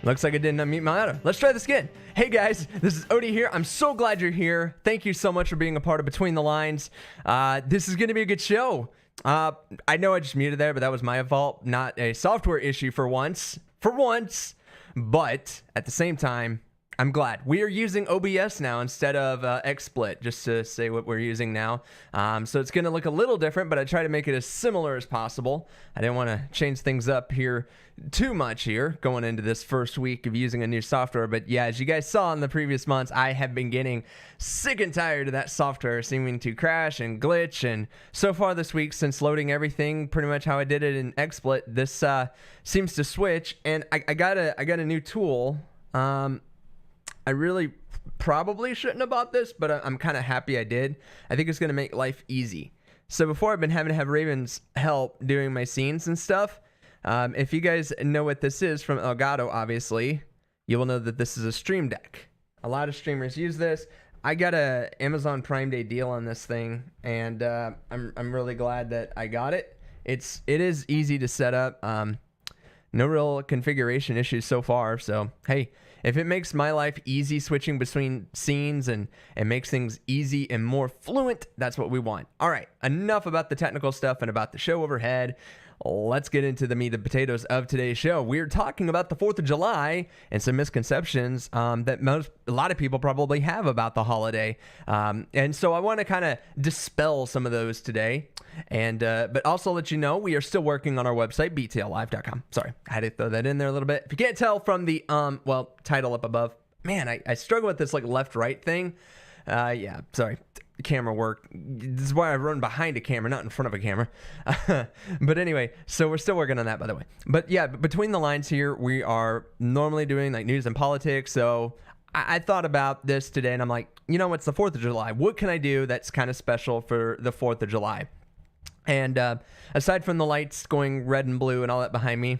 Looks like I didn't unmute my audio. Let's try this again. Hey guys, this is Odie here. I'm so glad you're here. Thank you so much for being a part of Between the Lines. This is going to be a good show. I know I just muted there, but that was my fault. Not a software issue for once. But at the same time, I'm glad. We are using OBS now instead of XSplit, just to say what we're using now. So it's going to look a little different, but I try to make it as similar as possible. I didn't want to change things up here too much here going into this first week of using a new software. But yeah, as you guys saw in the previous months, I have been getting sick and tired of that software seeming to crash and glitch. And so far this week, since loading everything pretty much how I did it in XSplit, this seems to switch. And I got a new tool. I really probably shouldn't have bought this, but I'm kind of happy I did. I think it's going to make life easy. So before, I've been having to have Raven's help doing my scenes and stuff. If you guys know what this is from Elgato, obviously, you will know that this is a Stream Deck. A lot of streamers use this. I got a Amazon Prime Day deal on this thing, and I'm really glad that I got it. It is easy to set up. No real configuration issues so far. So hey, if it makes my life easy switching between scenes and makes things easy and more fluent, that's what we want. All right, enough about the technical stuff and about the show overhead. Let's get into the meat and potatoes of today's show. We're talking about the 4th of July and some misconceptions that a lot of people probably have about the holiday. And so I want to kind of dispel some of those today. And but also let you know we are still working on our website, BTL-LIVE.com. Sorry, I had to throw that in there a little bit. If you can't tell from the title up above, man, I struggle with this like left-right thing. Yeah, sorry. Camera work. This is why I run behind a camera, not in front of a camera. But anyway, so we're still working on that, by the way. But yeah, between the lines here, we are normally doing like news and politics. So I thought about this today, and I'm like, you know, it's the 4th of July. What can I do that's kind of special for the 4th of July? And aside from the lights going red and blue and all that behind me,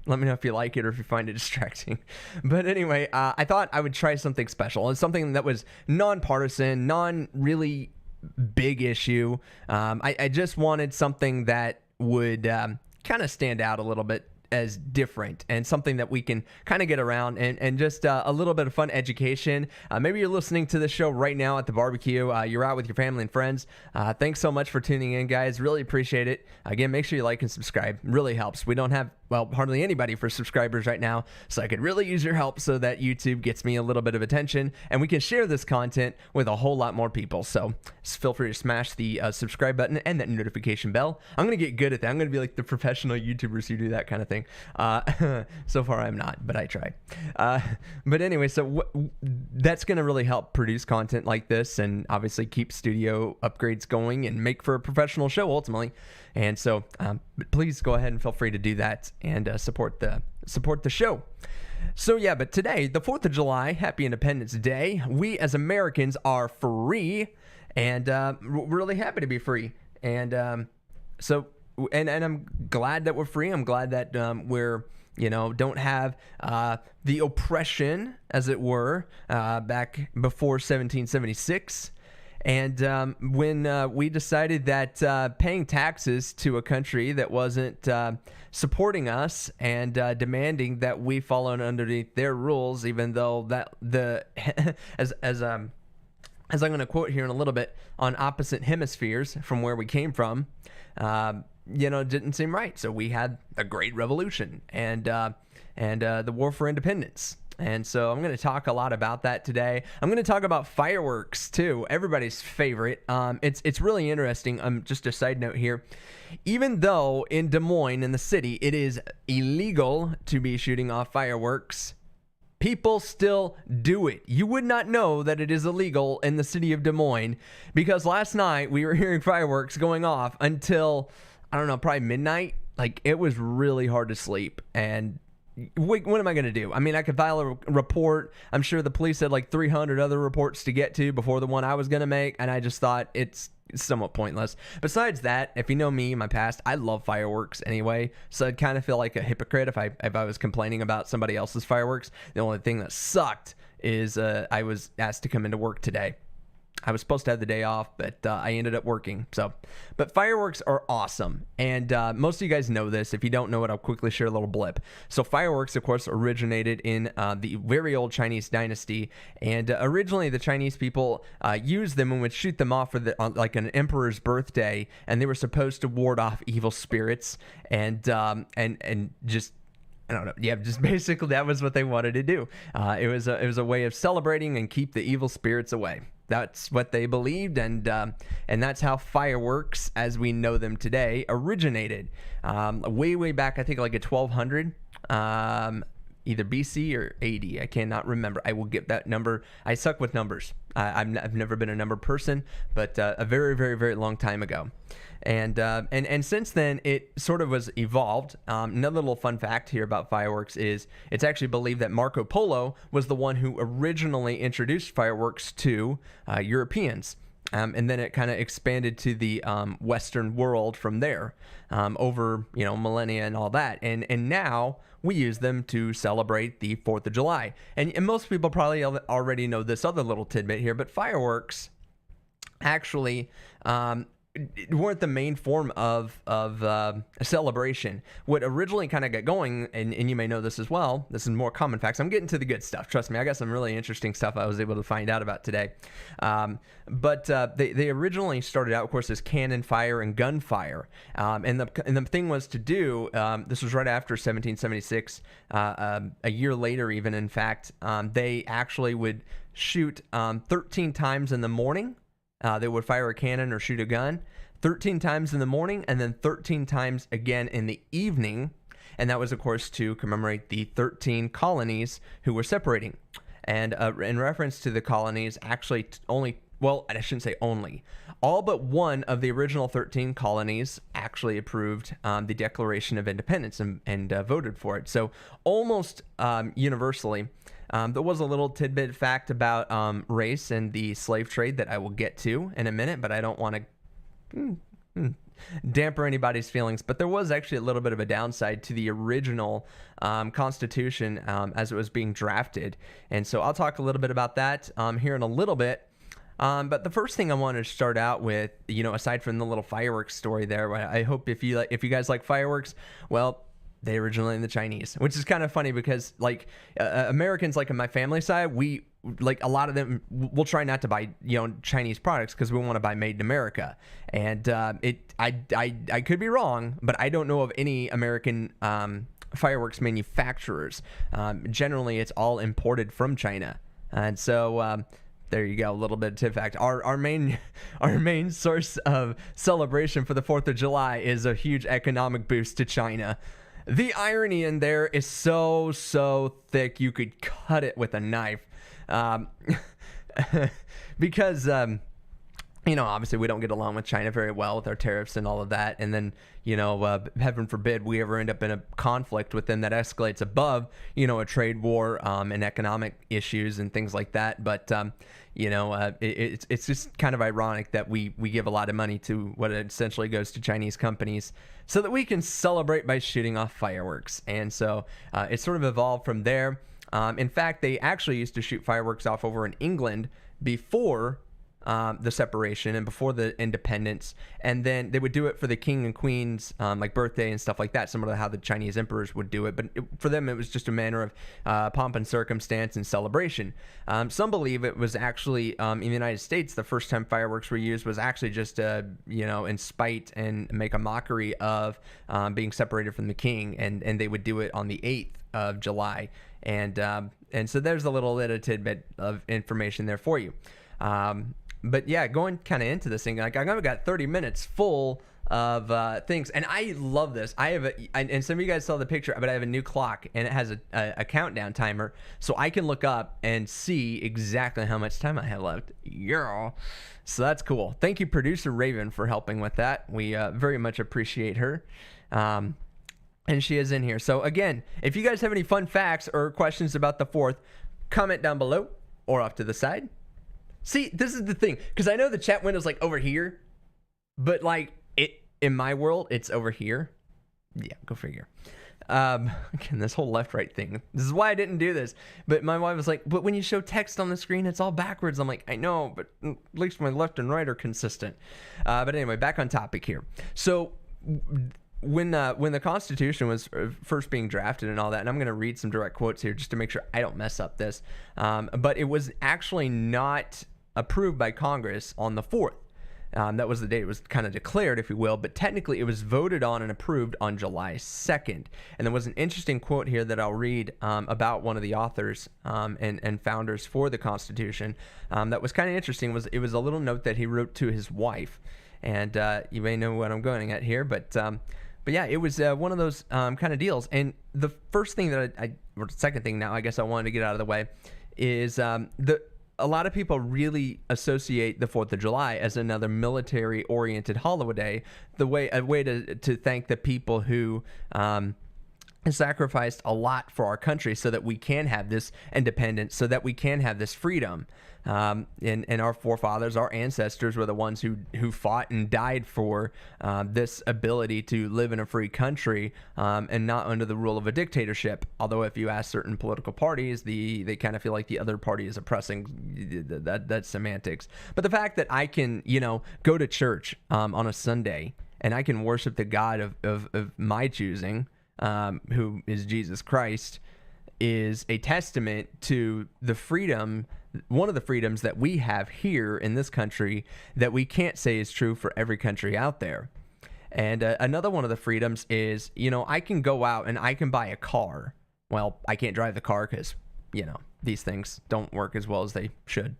let me know if you like it or if you find it distracting. But anyway, I thought I would try something special. And something that was nonpartisan, non-really big issue. I just wanted something that would kind of stand out a little bit as different and something that we can kind of get around and just a little bit of fun education. Maybe you're listening to the show right now at the barbecue. You're out with your family and friends. Thanks so much for tuning in, guys. Really appreciate it. Again, make sure you like and subscribe. Really helps. We don't have, well, hardly anybody for subscribers right now, so I could really use your help so that YouTube gets me a little bit of attention and we can share this content with a whole lot more people. So just feel free to smash the subscribe button and that notification bell. I'm going to get good at that. I'm going to be like the professional YouTubers who do that kind of thing. So far I'm not, but I try. But anyway, so that's going to really help produce content like this and obviously keep studio upgrades going and make for a professional show ultimately. And so please go ahead and feel free to do that and support the show. So yeah, but today, the 4th of July, happy Independence Day. We as Americans are free and we're really happy to be free. And so I'm glad that we're free. I'm glad that we're, don't have the oppression, as it were, back before 1776. And when we decided that paying taxes to a country that wasn't supporting us and demanding that we follow underneath their rules, even though that as I'm going to quote here in a little bit, on opposite hemispheres from where we came from, didn't seem right. So we had a great revolution and the war for independence. And so I'm going to talk a lot about that today. I'm going to talk about fireworks too, everybody's favorite. It's really interesting. Just a side note here. Even though in Des Moines, in the city, it is illegal to be shooting off fireworks, people still do it. You would not know that it is illegal in the city of Des Moines because last night we were hearing fireworks going off until, I don't know, probably midnight. Like, it was really hard to sleep. And what am I going to do? I mean, I could file a report. I'm sure the police had like 300 other reports to get to before the one I was going to make. And I just thought it's somewhat pointless. Besides that, if you know me in my past, I love fireworks anyway. So I'd kind of feel like a hypocrite if I was complaining about somebody else's fireworks. The only thing that sucked is I was asked to come into work today. I was supposed to have the day off, but I ended up working. So, but fireworks are awesome. And most of you guys know this. If you don't know it, I'll quickly share a little blip. So fireworks, of course, originated in the very old Chinese dynasty. And originally the Chinese people used them and would shoot them off for like an emperor's birthday. And they were supposed to ward off evil spirits and just, I don't know. Yeah, just basically that was what they wanted to do. It was a way of celebrating and keep the evil spirits away. That's what they believed, and that's how fireworks, as we know them today, originated. Way back, I think like at 1200, either BC or AD. I cannot remember. I will get that number. I suck with numbers. I've never been a number person, but a very, very, very long time ago. And since then, it sort of was evolved. Another little fun fact here about fireworks is it's actually believed that Marco Polo was the one who originally introduced fireworks to Europeans. And then it kind of expanded to the Western world from there, over, millennia and all that. And now we use them to celebrate the 4th of July. And most people probably already know this other little tidbit here, but fireworks actually weren't the main form of celebration. What originally kind of got going, and you may know this as well, this is more common facts. I'm getting to the good stuff. Trust me, I got some really interesting stuff I was able to find out about today. But they originally started out, of course, as cannon fire and gunfire. And the thing was to do, this was right after 1776, a year later even, in fact, they actually would shoot 13 times in the morning. They would fire a cannon or shoot a gun 13 times in the morning and then 13 times again in the evening. And that was, of course, to commemorate the 13 colonies who were separating. And in reference to the colonies, actually I shouldn't say only. All but one of the original 13 colonies actually approved the Declaration of Independence and voted for it. So almost universally. There was a little tidbit fact about race and the slave trade that I will get to in a minute, but I don't want to damper anybody's feelings. But there was actually a little bit of a downside to the original Constitution as it was being drafted. And so I'll talk a little bit about that here in a little bit. But the first thing I wanted to start out with, aside from the little fireworks story there, I hope if you guys like fireworks, well, they originally in the Chinese, which is kind of funny because Americans, like on my family side, we a lot of them will try not to buy Chinese products because we want to buy made in America. And I could be wrong, but I don't know of any American fireworks manufacturers. Generally, it's all imported from China, and so. There you go, a little bit of tip fact. Our main source of celebration for the 4th of July is a huge economic boost to China. The irony in there is so thick you could cut it with a knife. Because obviously we don't get along with China very well with our tariffs and all of that. And then, heaven forbid we ever end up in a conflict with them that escalates above, a trade war and economic issues and things like that. But, it's just kind of ironic that we give a lot of money to what essentially goes to Chinese companies so that we can celebrate by shooting off fireworks. And so it sort of evolved from there. In fact, they actually used to shoot fireworks off over in England before the separation and before the independence, and then they would do it for the king and queen's birthday and stuff like that, similar to how the Chinese emperors would do it. But for them, it was just a manner of pomp and circumstance and celebration. Some believe it was actually in the United States, the first time fireworks were used was actually just in spite and make a mockery of being separated from the king, and they would do it on the 8th of July. And so there's a little bit of tidbit of information there for you. But yeah, going kind of into this thing, I've got 30 minutes full of things, and I love this. And some of you guys saw the picture, but I have a new clock, and it has a countdown timer, so I can look up and see exactly how much time I have left. Yeah, so that's cool. Thank you, producer Raven, for helping with that. We very much appreciate her. And she is in here. So again, if you guys have any fun facts or questions about the 4th, comment down below or off to the side. See, this is the thing, because I know the chat window's over here, but in my world, it's over here. Yeah, go figure. Again, this whole left-right thing. This is why I didn't do this. But my wife was like, but when you show text on the screen, it's all backwards. I'm like, I know, but at least my left and right are consistent. But anyway, back on topic here. So when the Constitution was first being drafted and all that, and I'm going to read some direct quotes here just to make sure I don't mess up this. But it was actually not approved by Congress on the 4th. That was the date it was kind of declared, if you will, but technically it was voted on and approved on July 2nd. And there was an interesting quote here that I'll read about one of the authors and founders for the Constitution that was kind of interesting. It was a little note that he wrote to his wife. And you may know what I'm going at here, but yeah, it was one of those kind of deals. And the first thing that or second thing now, I guess I wanted to get out of the way, is a lot of people really associate the 4th of July as another military-oriented holiday, a way to thank the people who sacrificed a lot for our country so that we can have this independence, so that we can have this freedom. And our forefathers, our ancestors, were the ones who fought and died for this ability to live in a free country and not under the rule of a dictatorship. Although if you ask certain political parties, they kind of feel like the other party is oppressing. That's semantics. But the fact that I can, go to church on a Sunday and I can worship the God of my choosing, who is Jesus Christ, is a testament to the freedom, one of the freedoms that we have here in this country that we can't say is true for every country out there. And another one of the freedoms is, I can go out and I can buy a car. Well, I can't drive the car because, these things don't work as well as they should.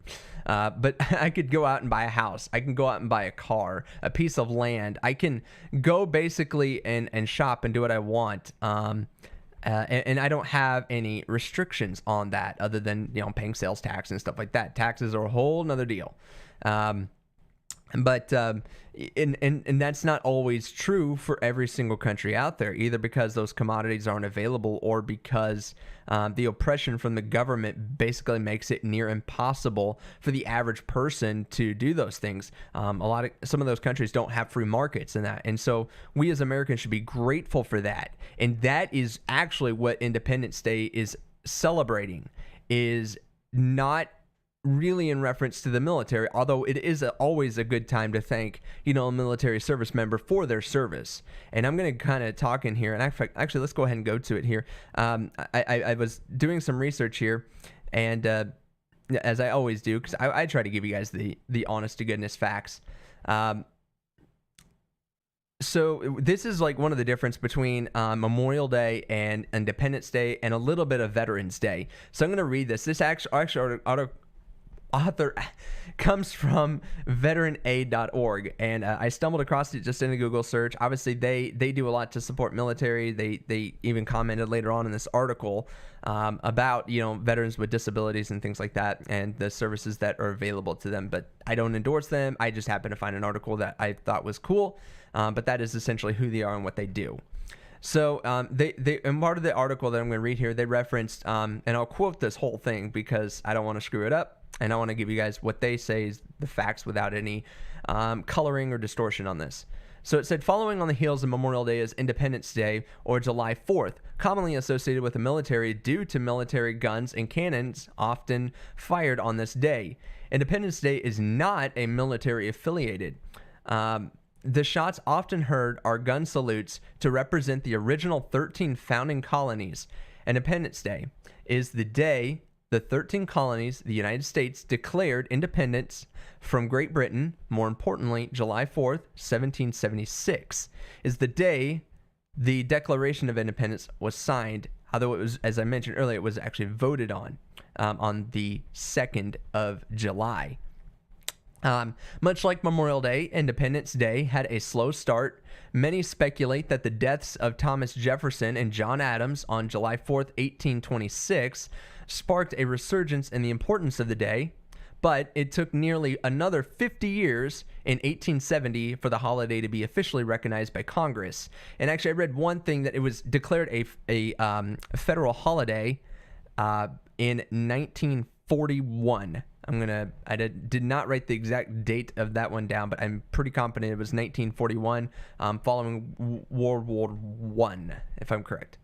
But I could go out and buy a house. I can go out and buy a car, a piece of land. I can go basically and shop and do what I want. And I don't have any restrictions on that other than, paying sales tax and stuff like that. Taxes are a whole nother deal. But that's not always true for every single country out there, either because those commodities aren't available or because the oppression from the government basically makes it near impossible for the average person to do those things. Some of those countries don't have free markets and that. And so we as Americans should be grateful for that. And that is actually what Independence Day is celebrating, is not really in reference to the military, although it is always a good time to thank, a military service member for their service. And I'm going to kind of talk in here, and actually, let's go ahead and go to it here. I was doing some research here, and as I always do, because I try to give you guys the honest to goodness facts. So this is like one of the difference between Memorial Day and Independence Day and a little bit of Veterans Day. So I'm going to read this. This actually author comes from veteranaid.org, and I stumbled across it just in a Google search. Obviously, they do a lot to support military. They even commented later on in this article about veterans with disabilities and things like that, and the services that are available to them. But I don't endorse them. I just happened to find an article that I thought was cool. But that is essentially who they are and what they do. So they in part of the article that I'm going to read here, they referenced, and I'll quote this whole thing because I don't want to screw it up. And I want to give you guys what they say is the facts without any coloring or distortion on this. So it said, following on the heels of Memorial Day is Independence Day, or July 4th, commonly associated with the military due to military guns and cannons often fired on this day. Independence Day is not a military affiliated. The shots often heard are gun salutes to represent the original 13 founding colonies. Independence Day is the day the 13 colonies, the United States, declared independence from Great Britain. More importantly, July 4th, 1776, is the day the Declaration of Independence was signed, although it was, as I mentioned earlier, it was actually voted on the 2nd of July. Much like Memorial Day, Independence Day had a slow start. Many speculate that the deaths of Thomas Jefferson and John Adams on July 4th, 1826, sparked a resurgence in the importance of the day, but it took nearly another 50 years in 1870 for the holiday to be officially recognized by Congress. And actually, I read one thing that it was declared a federal holiday in 1941. I did not write the exact date of that one down, but I'm pretty confident it was 1941, following World War I, if I'm correct.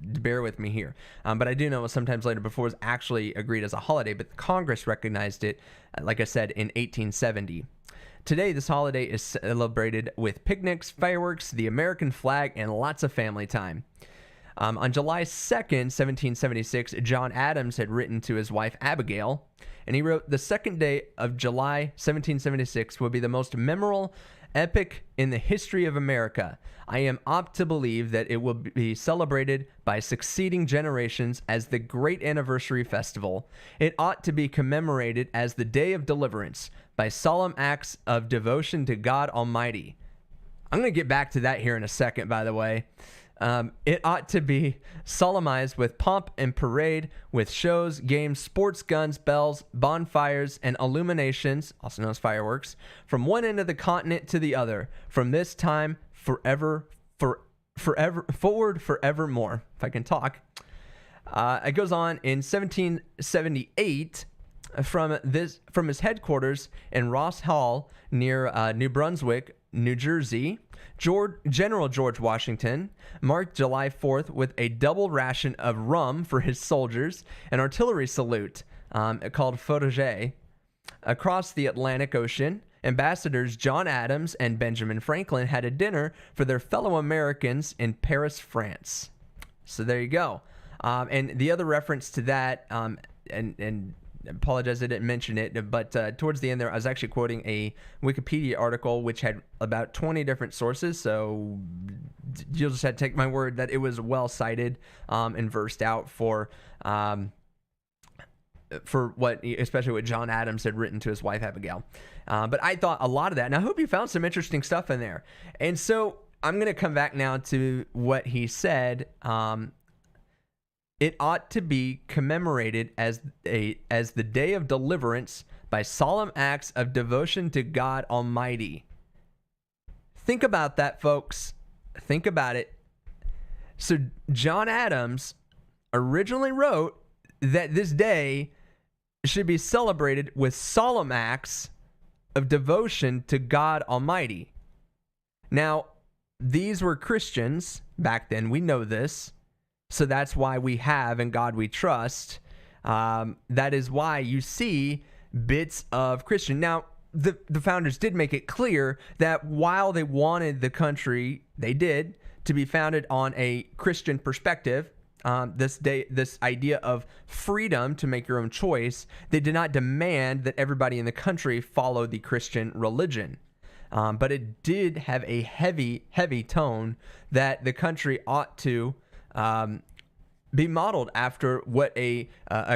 bear with me here. But I do know it was sometimes later before it was actually agreed as a holiday, but Congress recognized it, like I said, in 1870. Today, this holiday is celebrated with picnics, fireworks, the American flag, and lots of family time. On July 2nd, 1776, John Adams had written to his wife Abigail, and he wrote, "The second day of July 1776 will be the most memorable epic in the history of America. I am apt to believe that it will be celebrated by succeeding generations as the great anniversary festival. It ought to be commemorated as the Day of Deliverance by solemn acts of devotion to God Almighty." I'm going to get back to that here in a second, by the way. It ought to be solemnized with pomp and parade, with shows, games, sports, guns, bells, bonfires, and illuminations, also known as fireworks, from one end of the continent to the other, from this time forever, forward forevermore, if I can talk. It goes on in 1778 from his headquarters in Ross Hall near New Brunswick, New Jersey. General George Washington marked July 4th with a double ration of rum for his soldiers, an artillery salute called Feu. Across the Atlantic Ocean, ambassadors John Adams and Benjamin Franklin had a dinner for their fellow Americans in Paris, France. So there you go. And the other reference to that, and I apologize I didn't mention it, but towards the end there, I was actually quoting a Wikipedia article which had about 20 different sources, so you'll just have to take my word that it was well cited and versed out for what, especially what John Adams had written to his wife Abigail. But I thought a lot of that, and I hope you found some interesting stuff in there. And so I'm going to come back now to what he said. It ought to be commemorated as the Day of Deliverance by solemn acts of devotion to God Almighty. Think about that, folks. Think about it. So John Adams originally wrote that this day should be celebrated with solemn acts of devotion to God Almighty. Now, these were Christians back then. We know this. So that's why we have "In God We Trust." That is why you see bits of Christian. Now, the founders did make it clear that while they wanted the country, they did, to be founded on a Christian perspective, this idea of freedom to make your own choice, they did not demand that everybody in the country follow the Christian religion. But it did have a heavy, heavy tone that the country ought to be modeled after what a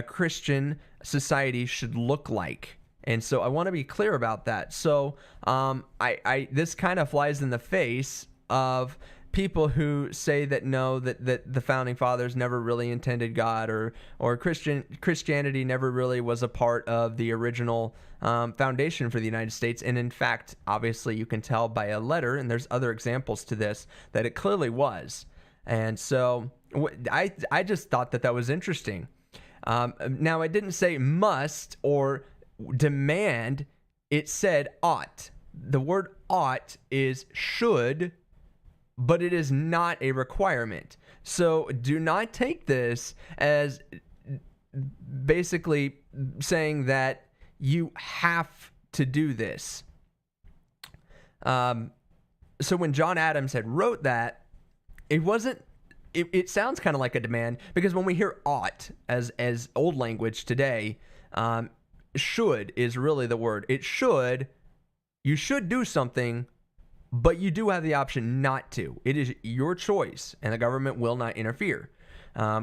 Christian society should look like. And so I want to be clear about that. So this kind of flies in the face of people who say that no, that the founding fathers never really intended God, or Christianity never really was a part of the original foundation for the United States. And in fact, obviously you can tell by a letter, and there's other examples to this, that it clearly was. And so I just thought that was interesting. Now, it didn't say must or demand. It said ought. The word ought is should, but it is not a requirement. So do not take this as basically saying that you have to do this. So when John Adams had wrote that, it sounds kind of like a demand, because when we hear ought as old language today, should is really the word. You should do something, but you do have the option not to. It is your choice, and the government will not interfere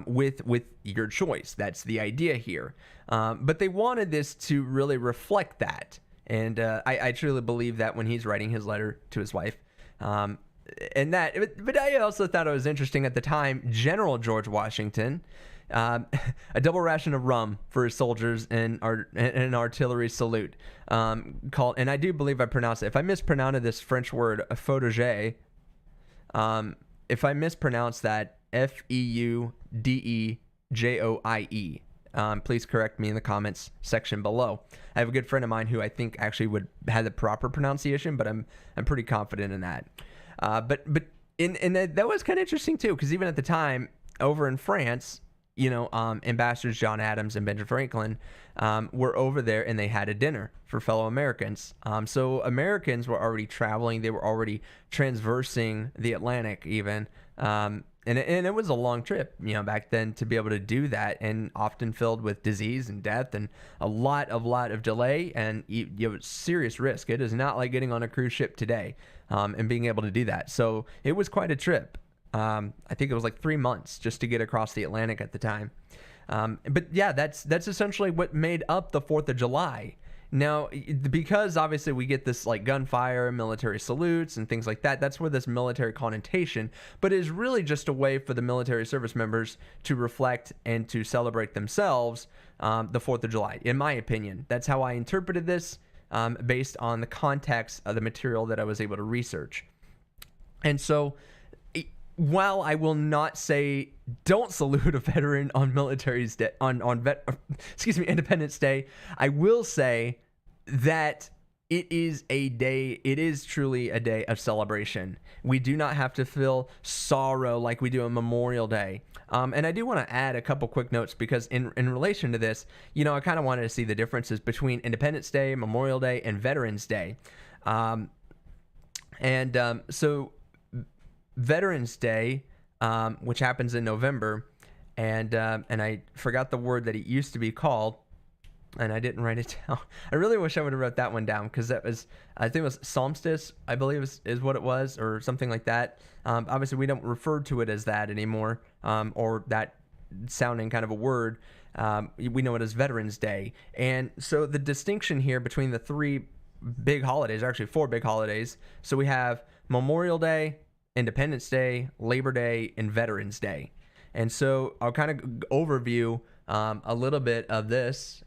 with your choice. That's the idea here. But they wanted this to really reflect that. And I truly believe that when he's writing his letter to his wife. But I also thought it was interesting at the time, General George Washington, a double ration of rum for his soldiers and an artillery salute called, and I do believe I pronounced it. If I mispronounced this French word, Feu, if I mispronounce that, Feudejoie, please correct me in the comments section below. I have a good friend of mine who I think actually would have the proper pronunciation, but I'm pretty confident in that. But that was kind of interesting too, because even at the time, over in France, Ambassadors John Adams and Benjamin Franklin were over there, and they had a dinner for fellow Americans. So Americans were already traveling. They were already transversing the Atlantic even. And it was a long trip, back then, to be able to do that, and often filled with disease and death and a lot of delay, and you have serious risk. It is not like getting on a cruise ship today and being able to do that. So it was quite a trip. I think it was like 3 months just to get across the Atlantic at the time. But yeah, that's essentially what made up the 4th of July. Now, because obviously we get this like gunfire, military salutes, and things like that, that's where this military connotation, but it is really just a way for the military service members to reflect and to celebrate themselves the 4th of July, in my opinion. That's how I interpreted this based on the context of the material that I was able to research. And so, while I will not say don't salute a veteran on Military's Day, Independence Day, I will say that it is truly a day of celebration. We do not have to feel sorrow like we do on Memorial Day. And I do want to add a couple quick notes, because in relation to this, I kind of wanted to see the differences between Independence Day, Memorial Day, and Veterans Day. So Veterans Day, which happens in November, and I forgot the word that it used to be called, and I didn't write it down. I really wish I would have wrote that one down, because I think it was Solstice, I believe is what it was, or something like that. Obviously, we don't refer to it as that anymore, or that sounding kind of a word. We know it as Veterans Day. And so the distinction here between the 3 big holidays, actually 4 big holidays. So we have Memorial Day, Independence Day, Labor Day, and Veterans Day. And so I'll kind of overview a little bit of this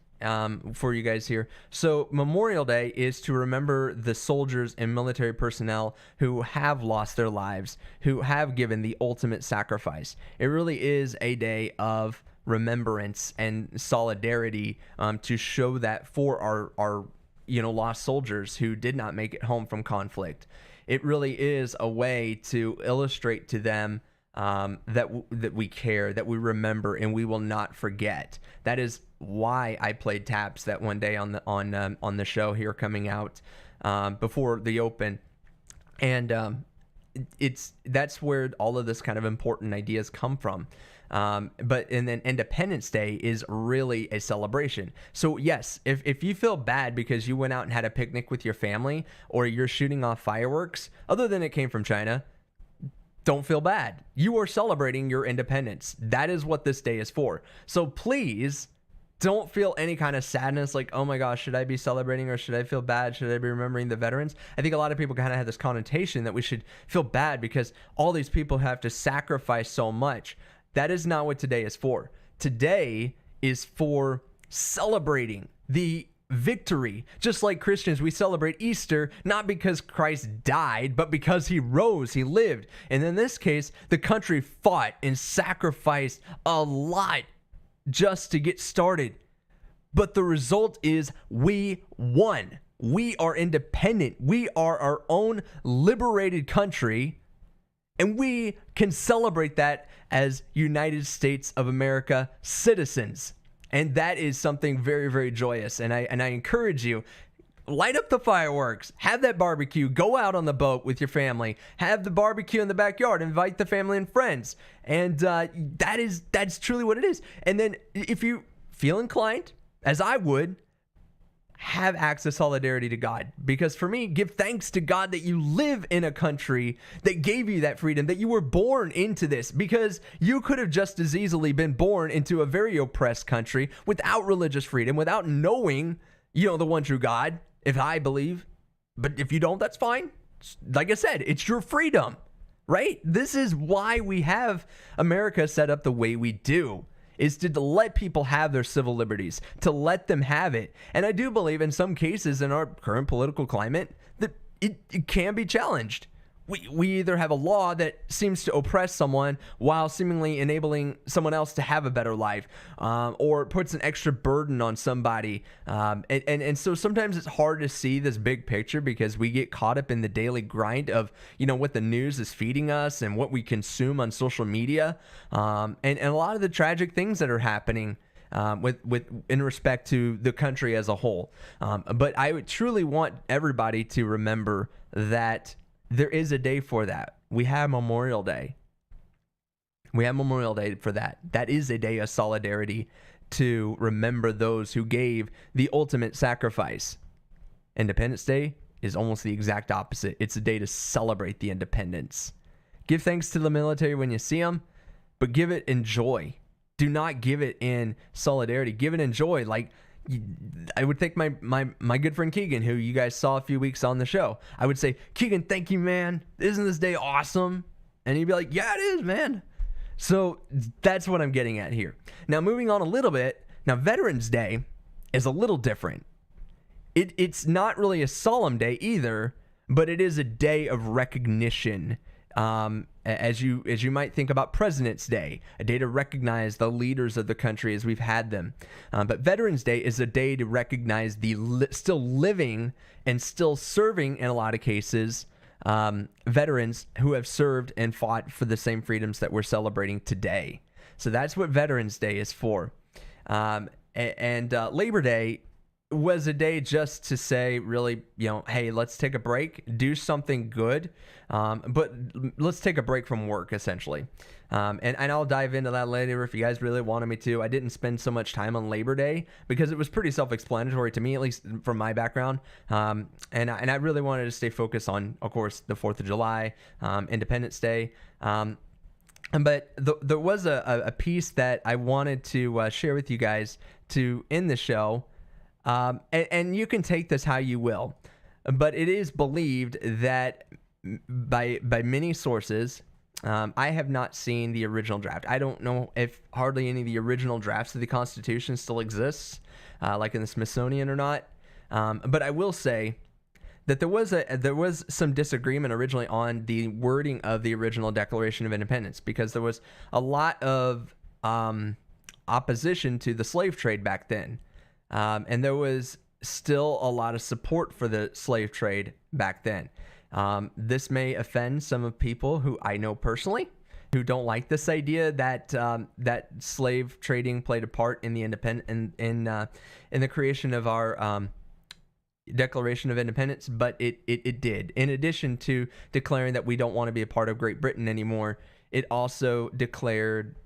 for you guys here. So Memorial Day is to remember the soldiers and military personnel who have lost their lives, who have given the ultimate sacrifice. It really is a day of remembrance and solidarity to show that for our lost soldiers who did not make it home from conflict. It really is a way to illustrate to them that we care, that we remember, and we will not forget. That is why I played taps that one day on the show here coming out before the Open, and that's where all of this kind of important ideas come from. And then Independence Day is really a celebration. So yes, if you feel bad because you went out and had a picnic with your family, or you're shooting off fireworks, other than it came from China, don't feel bad. You are celebrating your independence. That is what this day is for. So please don't feel any kind of sadness like, oh my gosh, should I be celebrating, or should I feel bad? Should I be remembering the veterans? I think a lot of people kind of have this connotation that we should feel bad because all these people have to sacrifice so much. That is not what today is for. Today is for celebrating the victory. Just like Christians, we celebrate Easter not because Christ died, but because he rose, he lived. And in this case, the country fought and sacrificed a lot just to get started. But the result is we won. We are independent. We are our own liberated country. And we can celebrate that as United States of America citizens. And that is something very, very joyous. And I encourage you, light up the fireworks, have that barbecue, go out on the boat with your family, have the barbecue in the backyard, invite the family and friends. And that's truly what it is. And then if you feel inclined, as I would, have acts of solidarity to God. Because for me, give thanks to God that you live in a country that gave you that freedom, that you were born into this, because you could have just as easily been born into a very oppressed country without religious freedom, without knowing, the one true God, if I believe. But if you don't, that's fine. Like I said, it's your freedom, right? This is why we have America set up the way we do, is to let people have their civil liberties, to let them have it. And I do believe in some cases in our current political climate that it can be challenged. we either have a law that seems to oppress someone while seemingly enabling someone else to have a better life, or puts an extra burden on somebody. And so sometimes it's hard to see this big picture because we get caught up in the daily grind of, what the news is feeding us and what we consume on social media. And a lot of the tragic things that are happening in respect to the country as a whole. But I would truly want everybody to remember that there is a day for that. We have Memorial Day. We have Memorial Day for that. That is a day of solidarity to remember those who gave the ultimate sacrifice. Independence Day is almost the exact opposite. It's a day to celebrate the independence. Give thanks to the military when you see them, but give it in joy. Do not give it in solidarity. Give it in joy. Like, I would thank my good friend Keegan, who you guys saw a few weeks on the show. I would say, Keegan, thank you, man. Isn't this day awesome? And he'd be like, yeah, it is, man. So that's what I'm getting at here. Now, moving on a little bit. Now, Veterans Day is a little different. It's not really a solemn day either, but it is a day of recognition. As you might think about President's Day, a day to recognize the leaders of the country as we've had them. But Veterans Day is a day to recognize the still living and still serving, in a lot of cases, veterans who have served and fought for the same freedoms that we're celebrating today. So that's what Veterans Day is for. And Labor Day was a day just to say, really, hey, let's take a break, do something good, but let's take a break from work, essentially. And I'll dive into that later if you guys really wanted me to. I didn't spend so much time on Labor Day because it was pretty self-explanatory to me, at least from my background. And I really wanted to stay focused on, of course, the 4th of July, Independence Day. But there was a piece that I wanted to share with you guys to end the show. And you can take this how you will, but it is believed that by many sources, I have not seen the original draft. I don't know if hardly any of the original drafts of the Constitution still exists, like in the Smithsonian or not. But I will say that there was some disagreement originally on the wording of the original Declaration of Independence, because there was a lot of opposition to the slave trade back then. And there was still a lot of support for the slave trade back then. This may offend some of people who I know personally, who don't like this idea that that slave trading played a part in the in the creation of our Declaration of Independence, but it did. In addition to declaring that we don't want to be a part of Great Britain anymore, it also declared.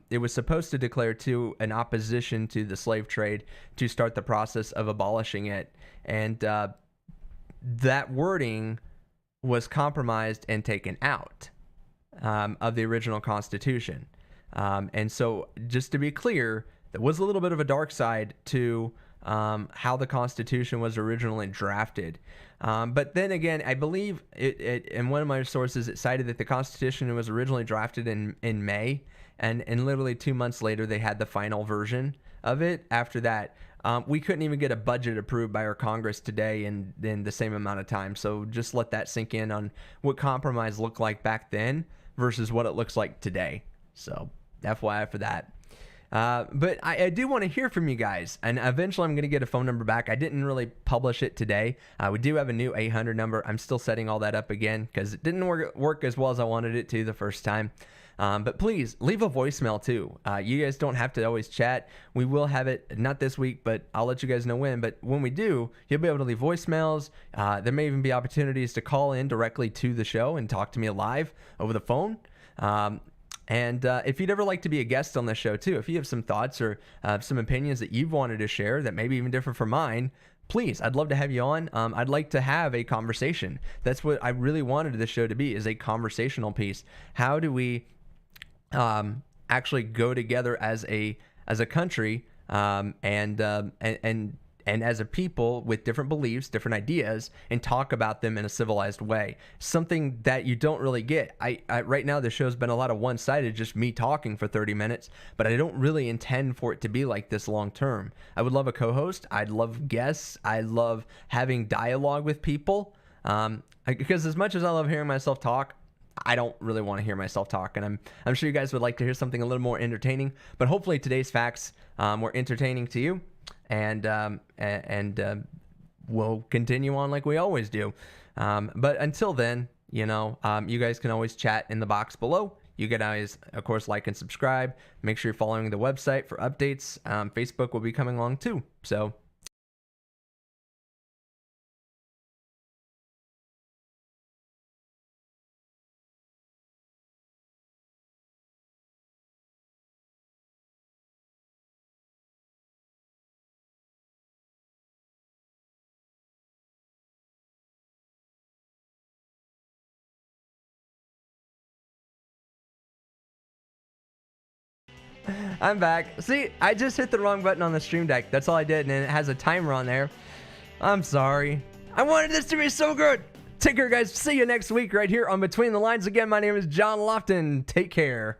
It was supposed to declare to an opposition to the slave trade to start the process of abolishing it. And that wording was compromised and taken out of the original Constitution. And so just to be clear, there was a little bit of a dark side to how the Constitution was originally drafted. But then again, I believe in one of my sources, it cited that the Constitution was originally drafted in May. And literally 2 months later, they had the final version of it. After that, we couldn't even get a budget approved by our Congress today in the same amount of time. So just let that sink in on what compromise looked like back then versus what it looks like today. So FYI for that. But I do want to hear from you guys, and eventually I'm going to get a phone number back. I didn't really publish it today. We do have a new 800 number. I'm still setting all that up again because it didn't work as well as I wanted it to the first time. But please leave a voicemail too. You guys don't have to always chat. We will have it, not this week, but I'll let you guys know when. But when we do, you'll be able to leave voicemails. There may even be opportunities to call in directly to the show and talk to me live over the phone. And if you'd ever like to be a guest on the show too, if you have some thoughts or some opinions that you've wanted to share that may be even different from mine, please, I'd love to have you on. I'd like to have a conversation. That's what I really wanted the show to be, is a conversational piece. How do we actually go together as a country and as a people with different beliefs, different ideas, and talk about them in a civilized way? Something that you don't really get. I right now the show's been a lot of one-sided, just me talking for 30 minutes, but I don't really intend for it to be like this long term. I would love a co-host. I'd love guests. I love having dialogue with people. Because as much as I love hearing myself talk, I don't really want to hear myself talk, and I'm sure you guys would like to hear something a little more entertaining. But hopefully today's facts were entertaining to you, and we'll continue on like we always do. But until then, you guys can always chat in the box below. You can always, of course, like and subscribe. Make sure you're following the website for updates. Facebook will be coming along too. So. I'm back. See, I just hit the wrong button on the stream deck. That's all I did, and it has a timer on there. I'm sorry. I wanted this to be so good. Take care, guys. See you next week right here on Between the Lines. Again, my name is John Lofton. Take care.